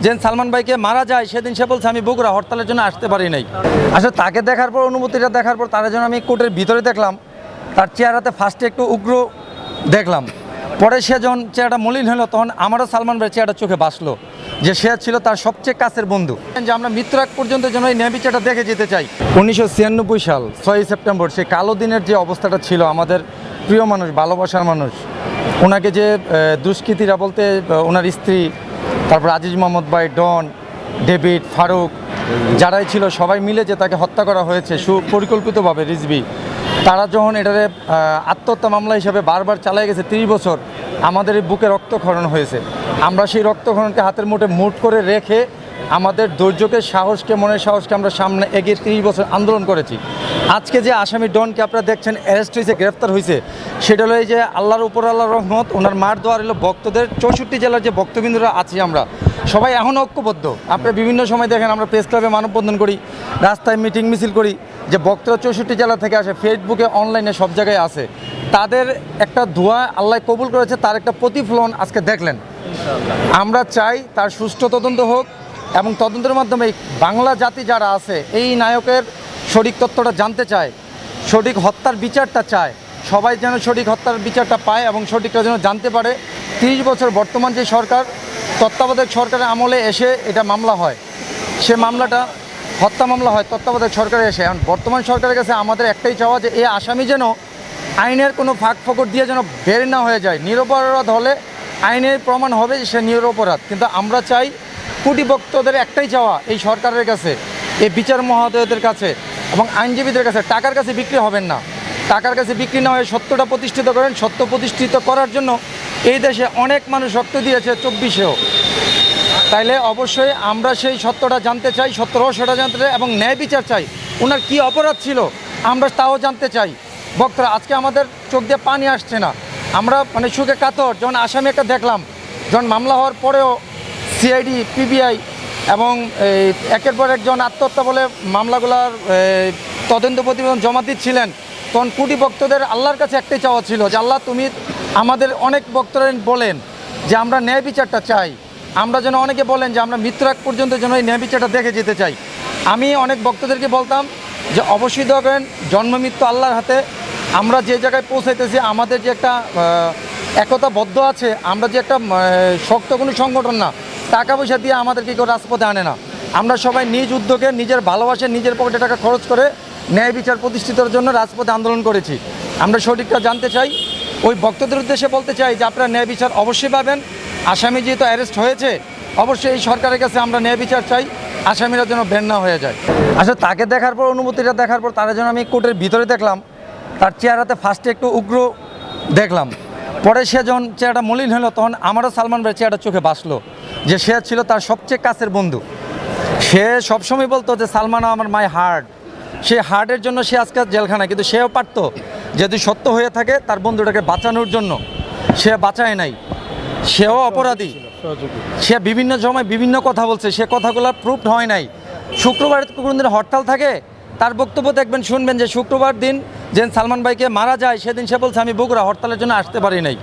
যেদিন সালমান ভাইকে মারা যায় সেদিন সে বলছে আমি বগুড়া হরতালের জন্য আসতে পারি নাই। আসলে তাকে দেখার পর, অনুমতিটা দেখার পর তার জন্য আমি কোর্টের ভিতরে দেখলাম, তার চেহারাতে ফার্স্টে একটু উগ্র দেখলাম, পরে সে যখন চেহারাটা মলিন হলো তখন আমারও সালমান ভাইয়ের চেহারাটা চোখে বাসলো যে সে ছিল তার সবচেয়ে কাছের বন্ধু। যে আমরা মৃত্যুর আগ পর্যন্ত যেন এই ন্যায় বিচারটা দেখে যেতে চাই। 1996 সাল 6 সেপ্টেম্বর সেই কালো দিনের যে অবস্থাটা ছিল, আমাদের প্রিয় মানুষ, ভালোবাসার মানুষ, ওনাকে যে দুষ্কৃতীরা বলতে ওনার স্ত্রী, তারপর আজিজ মোহাম্মদ ভাই, ডন, ডেভিড, ফারুক, যারাই ছিল সবাই মিলে যে তাকে হত্যা করা হয়েছে সুপরিকল্পিতভাবে রিজভি, তারা যখন এটারে আত্মহত্যা মামলা হিসেবে বারবার চালিয়ে গেছে 30 বছর, আমাদের এই বুকে রক্তক্ষরণ হয়েছে। আমরা সেই রক্তক্ষরণকে হাতের মুঠে মুঠ করে রেখে আমাদের ধৈর্যকে, সাহসকে, মনের সাহসকে আমরা সামনে এগিয়ে 30 বছর আন্দোলন করেছি। আজকে যে আসামি ডনকে আপনারা দেখছেন অ্যারেস্ট হয়েছে, গ্রেফতার হয়েছে, সেটা হলো এই যে আল্লাহর উপর আল্লাহর রহমত, ওনার মার দোয়ার হলো ভক্তদের, 64 জেলার যে ভক্তবিন্দুরা আছি আমরা সবাই এখনও ঐক্যবদ্ধ। আপনারা বিভিন্ন সময় দেখেন আমরা প্রেস ক্লাবে মানববন্ধন করি, রাস্তায় মিটিং মিছিল করি, যে ভক্তরা 64 জেলা থেকে আসে, ফেসবুকে, অনলাইনে সব জায়গায় আছে। তাদের একটা দোয়া আল্লাহ কবুল করেছে, তার একটা প্রতিফলন আজকে দেখলেন। আমরা চাই তার সুষ্ঠু তদন্ত হোক এবং তদন্তের মাধ্যমে বাংলা জাতি যারা আছে এই নায়কের সঠিক তথ্যটা জানতে চায়, সঠিক হত্যার বিচারটা চায়, সবাই যেন সঠিক হত্যার বিচারটা পায় এবং সঠিকটা যেন জানতে পারে। 30 বছর বর্তমান যে সরকার, তত্ত্বাবধায়ক সরকারের আমলে এসে এটা মামলা হয়, সে মামলাটা হত্যা মামলা হয় তত্ত্বাবধায়ক সরকারে এসে। এখন বর্তমান সরকারের কাছে আমাদের একটাই চাওয়া যে এই আসামি যেন আইনের কোনো ফাঁক ফোকর দিয়ে যেন বের না হয়ে যায়। নিরপরাধ হলে আইনের প্রমাণ হবে যে সে নিরপরাধ, কিন্তু আমরা চাই কোটি ভক্তদের একটাই চাওয়া এই সরকারের কাছে, এই বিচার মহোদয়দের কাছে এবং আইনজীবীদের কাছে, টাকার কাছে বিক্রি হবেন না, টাকার কাছে বিক্রি না হয়ে সত্যটা প্রতিষ্ঠিত করেন। সত্য প্রতিষ্ঠিত করার জন্য এই দেশে অনেক মানুষ রক্ত দিয়েছে, 24-এও। তাইলে অবশ্যই আমরা সেই সত্যটা জানতে চাই, সত্য রহস্যটা জানতে চাই এবং ন্যায় বিচার চাই। ওনার কি অপরাধ ছিল আমরা তাও জানতে চাই। ভক্তরা আজকে আমাদের চোখ দিয়ে পানি আসছে না, আমরা মানে সুখে কাতর। যখন আসামি একটা দেখলাম, যখন মামলা হওয়ার পরেও সিআইডি, পিবিআই এবং একের পর একজন আত্মহত্যা বলে মামলাগুলোর তদন্ত প্রতিবেদন জমা দিচ্ছিলেন, তখন কোটি ভক্তদের আল্লাহর কাছে একটাই চাওয়া ছিল যে আল্লাহ তুমি আমাদের, অনেক ভক্তরা বলেন যে আমরা ন্যায় বিচারটা চাই, আমরা যেন, অনেকে বলেন যে আমরা মৃত্যুর আগ পর্যন্ত যেন এই ন্যায় বিচারটা দেখে যেতে চাই। আমি অনেক ভক্তদেরকে বলতাম যে অবশ্যই দেখবেন জন্ম মৃত্যু আল্লাহর হাতে। আমরা যে জায়গায় পৌঁছাইতেছি, আমাদের যে একটা একতাবদ্ধ আছে, আমরা যে একটা শক্ত কোনো সংগঠন না, টাকা পয়সা দিয়ে আমাদেরকে কেউ রাজপথে আনে না। আমরা সবাই নিজ উদ্যোগে, নিজের ভালোবাসে, নিজের পকেটে টাকা খরচ করে ন্যায় বিচার প্রতিষ্ঠিতের জন্য রাজপথে আন্দোলন করেছি। আমরা সঠিকটা জানতে চাই। ওই ভক্তদের উদ্দেশ্যে বলতে চাই যে আপনারা ন্যায় বিচার অবশ্যই পাবেন। আসামি যেহেতু অ্যারেস্ট হয়েছে, অবশ্যই এই সরকারের কাছে আমরা ন্যায় বিচার চাই, আসামিরা যেন বের না হয়ে যায়। আসলে তাকে দেখার পর, অনুমতিটা দেখার পর তার জন্য আমি কোর্টের ভিতরে দেখলাম, তার চেহারাতে ফার্স্টে একটু উগ্র দেখলাম, পরে সে যখন চেহারাটা মলিন হলো তখন আমারও সালমান ভাইয়ের চেহারাটা চোখে বাসলো যে সে ছিল তার সবচেয়ে কাছের বন্ধু। সে সবসময় বলতো যে সালমান আমার মাই হার্ট, সেই হার্টের জন্য সে আজকে জেলখানায়। কিন্তু সেও পারতো যদি সত্য হয়ে থাকে তার বন্ধুটাকে বাঁচানোর জন্য, সে বাঁচায় নাই, সেও অপরাধী। সে বিভিন্ন সময় বিভিন্ন কথা বলছে, সে কথাগুলো প্রুফড হয় নাই। শুক্রবার কোনো দিন হরতাল থাকে, তার বক্তব্য দেখবেন, শুনবেন যে শুক্রবার দিন যেদিন সালমান ভাইকে মারা যায় সেদিন সে বলছে আমি বগুড়া হরতালের জন্য আসতে পারি নাই।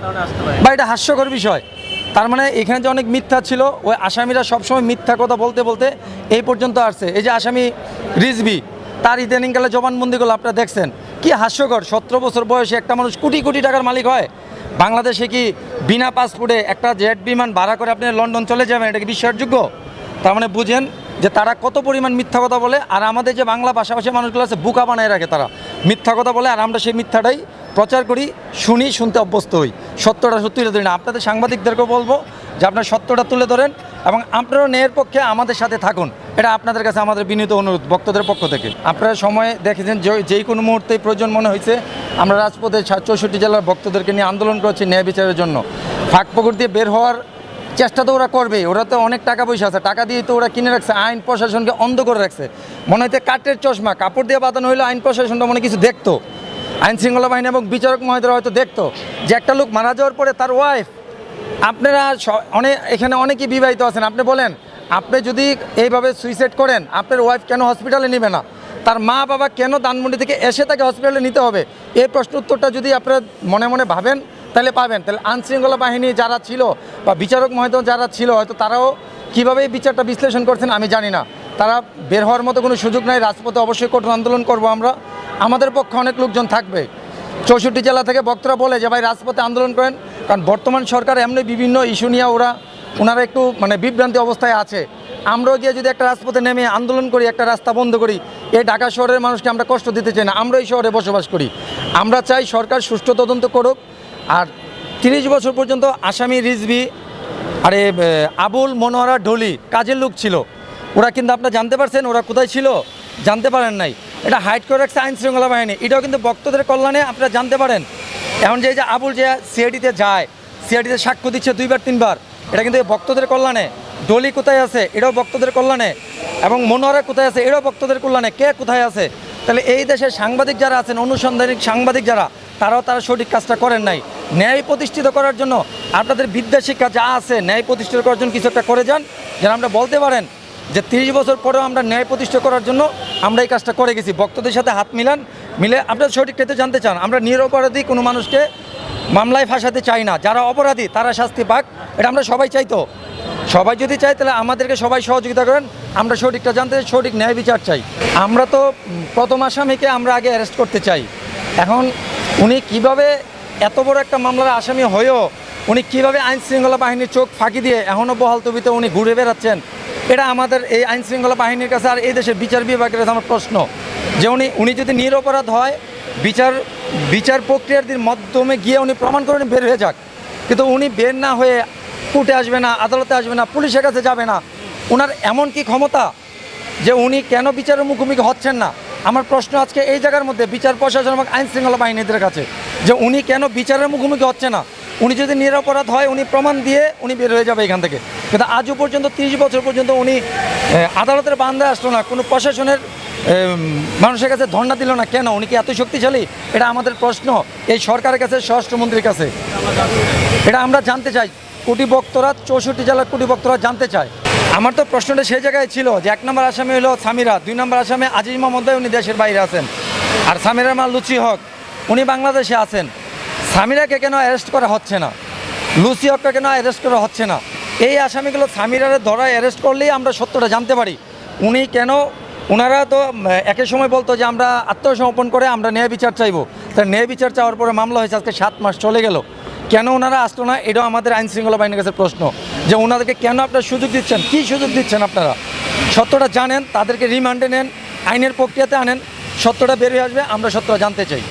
বা এটা হাস্যকর বিষয়। তার মানে এখানে যে অনেক মিথ্যা ছিল, ওই আসামিরা সবসময় মিথ্যা কথা বলতে বলতে এই পর্যন্ত আসছে। এই যে আসামি রিজভি, তার ইদানিংকালে জবানবন্দিগুলো আপনারা দেখছেন, কি হাস্যকর। 17 বছর বয়সে একটা মানুষ কোটি কোটি টাকার মালিক হয়। বাংলাদেশে কি বিনা পাসপোর্টে একটা জেট বিমান ভাড়া করে আপনি লন্ডন চলে যাবেন? এটা কি বিশ্বাসযোগ্য? তার মানে বুঝেন যে তারা কত পরিমাণ মিথ্যা কথা বলে। আর আমাদের যে বাংলা ভাষাভাষী মানুষগুলো আছে, বোকা বানায় রাখে, তারা মিথ্যা কথা বলে, আর আমরা সেই মিথ্যাটাই প্রচার করি, শুনি, শুনতে অভ্যস্ত হই, সত্যটা তুলে ধরি না। আপনাদের সাংবাদিকদেরকেও বলবো যে আপনার সত্যটা তুলে ধরেন এবং আপনারাও ন্যায়ের পক্ষে আমাদের সাথে থাকুন। এটা আপনাদের কাছে আমাদের বিনীত অনুরোধ ভক্তদের পক্ষ থেকে। আপনারা সময় দেখেছেন যেই কোনো মুহূর্তেই প্রয়োজন মনে হয়েছে আমরা রাজপথে 64 জেলার ভক্তদেরকে নিয়ে আন্দোলন করছি ন্যায় বিচারের জন্য। ফাঁক ফোকর দিয়ে বের হওয়ার চেষ্টা তো ওরা করবে, ওরা তো অনেক টাকা পয়সা আছে, টাকা দিয়ে তো ওরা কিনে রাখছে, আইন প্রশাসনকে অন্ধ করে রাখছে। মনে হইতে কাঠের চশমা, কাপড় দিয়ে বাঁধানো হইলে আইন প্রশাসনটা মনে কিছু দেখতো, আইন শৃঙ্খলা বাহিনী এবং বিচারক মহোদয়রা হয়তো দেখতো যে একটা লোক মারা যাওয়ার পরে তার ওয়াইফ, আপনারা অনেক এখানে অনেকেই বিবাহিত আছেন, আপনি বলেন আপনি যদি এইভাবে সুইসাইড করেন আপনার ওয়াইফ কেন হসপিটালে নেবে না? তার মা বাবা কেন ধানমন্ডি থেকে এসে তাকে হসপিটালে নিতে হবে? এই প্রশ্ন উত্তরটা যদি আপনারা মনে মনে ভাবেন তাহলে পাবেন। তাহলে আইনশৃঙ্খলা বাহিনী যারা ছিল বা বিচারক মহোদয় যারা ছিল হয়তো তারাও কীভাবে এই বিচারটা বিশ্লেষণ করছেন আমি জানি না। তারা বের হওয়ার মতো কোনো সুযোগ নাই, রাজপথে অবশ্যই কঠোর আন্দোলন করব আমরা, আমাদের পক্ষে অনেক লোকজন থাকবে। 64 জেলা থেকে বক্তারা বলে যে ভাই রাজপথে আন্দোলন করেন, কারণ বর্তমান সরকার এমনি বিভিন্ন ইস্যু নিয়ে ওনারা একটু মানে বিভ্রান্তি অবস্থায় আছে। আমরাও গিয়ে যদি একটা রাজপথে নেমে আন্দোলন করি, একটা রাস্তা বন্ধ করি, এই ঢাকা শহরের মানুষকে আমরা কষ্ট দিতে চাই না। আমরা এই শহরে বসবাস করি, আমরা চাই সরকার সুষ্ঠু তদন্ত করুক। আর 30 বছর পর্যন্ত আসামি রিজভী আরে আবুল মনোয়ারা ডলি কাজের লোক ছিল, ওরা কিন্তু আপনারা জানতে পারছেন ওরা কোথায় ছিল, জানতে পারেন নাই। এটা হাইড করে রাখছে আইন শৃঙ্খলা বাহিনী, এটাও কিন্তু ভক্তদের কল্যাণে আপনারা জানতে পারেন। এখন যে আবুল যে সিআইডিতে যায়, সিআইডিতে সাক্ষ্য দিচ্ছে 2বার 3বার, এটা কিন্তু ভক্তদের কল্যাণে। ডলি কোথায় আছে, এটাও ভক্তদের কল্যাণে। এবং মনোয়ারা কোথায় আছে, এটাও ভক্তদের কল্যাণে। কে কোথায় আছে? তাহলে এই দেশের সাংবাদিক যারা আছেন, অনুসন্ধানিক সাংবাদিক যারা, তারা সঠিক কাজটা করেন নাই। ন্যায় প্রতিষ্ঠিত করার জন্য আপনাদের বিদ্যা শিক্ষা যা আছে, ন্যায় প্রতিষ্ঠিত করার জন্য কিছু একটা করে যান, যেন আমরা বলতে পারেন যে 30 বছর পরেও আমরা ন্যায় প্রতিষ্ঠা করার জন্য আমরা এই কাজটা করে গেছি। ভক্তদের সাথে হাত মিলে আপনারা সঠিকটা জানতে চান। আমরা নিরপরাধী কোনো মানুষকে মামলায় ফাঁসাতে চাই না, যারা অপরাধী তারা শাস্তি পাক, এটা আমরা সবাই চাই। তো সবাই যদি চাই তাহলে আমাদেরকে সবাই সহযোগিতা করেন, আমরা সঠিকটা জানতে চাই, সঠিক ন্যায় বিচার চাই। আমরা তো প্রথম আসামিকে আমরা আগে অ্যারেস্ট করতে চাই। এখন উনি কিভাবে এত বড় একটা মামলার আসামি হয়েও উনি কিভাবে আইন শৃঙ্খলা বাহিনীর চোখ ফাঁকি দিয়ে এখনও বহাল তবিতে উনি ঘুরে বেড়াচ্ছেন, এটা আমাদের এই আইন শৃঙ্খলা বাহিনীর কাছে আর এই দেশের বিচার বিভাগের কাছে আমার প্রশ্ন যে উনি যদি নিরপরাধ হয়, বিচার প্রক্রিয়ার মাধ্যমে গিয়ে উনি প্রমাণ করে বের হয়ে যাক, কিন্তু উনি বের না হয়ে কোর্টে আসবে না, আদালতে আসবে না, পুলিশের কাছে যাবে না। ওনার এমন কি ক্ষমতা যে উনি কেন বিচারের মুখোমুখি হচ্ছেন না? আমার প্রশ্ন আজকে এই জায়গার মধ্যে বিচার প্রশাসন এবং আইন শৃঙ্খলা বাহিনীদের কাছে, যে উনি কেন বিচারের মুখোমুখি হচ্ছে না? উনি যদি নিরপরাধ হয় উনি প্রমাণ দিয়ে উনি বের হয়ে যাবে এখান থেকে, কিন্তু আজও পর্যন্ত 30 বছর পর্যন্ত উনি আদালতের বান্দায় আসলো না, কোনো প্রশাসনের মানুষের কাছে ধর্ণা দিল না। কেন? উনি কি এত শক্তিশালী? এটা আমাদের প্রশ্ন এই সরকারের কাছে, স্বরাষ্ট্রমন্ত্রীর কাছে। এটা আমরা জানতে চাই, কোটি বক্তরা 64 জেলার কোটি বক্তরা জানতে চায়। আমার তো প্রশ্নটা সেই জায়গায় ছিল যে 1 নম্বর আসামি হলো সামিরা, 2 নম্বর আসামি আজিজ মোহাম্মদ, উনি দেশের বাইরে আছেন, আর সামিরার মা লুচি হক উনি বাংলাদেশে আছেন। সামিরাকে কেন অ্যারেস্ট করা হচ্ছে না? লুচি হককে কেন অ্যারেস্ট করা হচ্ছে না? এই আসামিগুলো সামিরারে ধরায় অ্যারেস্ট করলেই আমরা সত্যটা জানতে পারি। উনি কেন, ওনারা তো একই সময় বলতো যে আমরা আত্মসমর্পণ করে আমরা ন্যায় বিচার চাইবো, তাই ন্যায় বিচার চাওয়ার পরে মামলা হয়েছে, আজকে 7 মাস চলে গেল, কেন ওনারা আসলো না? এটাও আমাদের আইন শৃঙ্খলা বাহিনীর কাছে প্রশ্ন, যে ওনাদেরকে কেন আপনারা সুযোগ দিচ্ছেন? কী সুযোগ দিচ্ছেন আপনারা? সত্যটা জানেন, তাদেরকে রিমান্ডে নেন, আইনের প্রক্রিয়াতে আনেন, সত্যটা বেরিয়ে আসবে, আমরা সত্যটা জানতে চাই।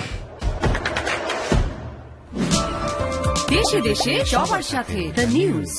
দেশে দেশে সবার সাথে দ্য নিউজ।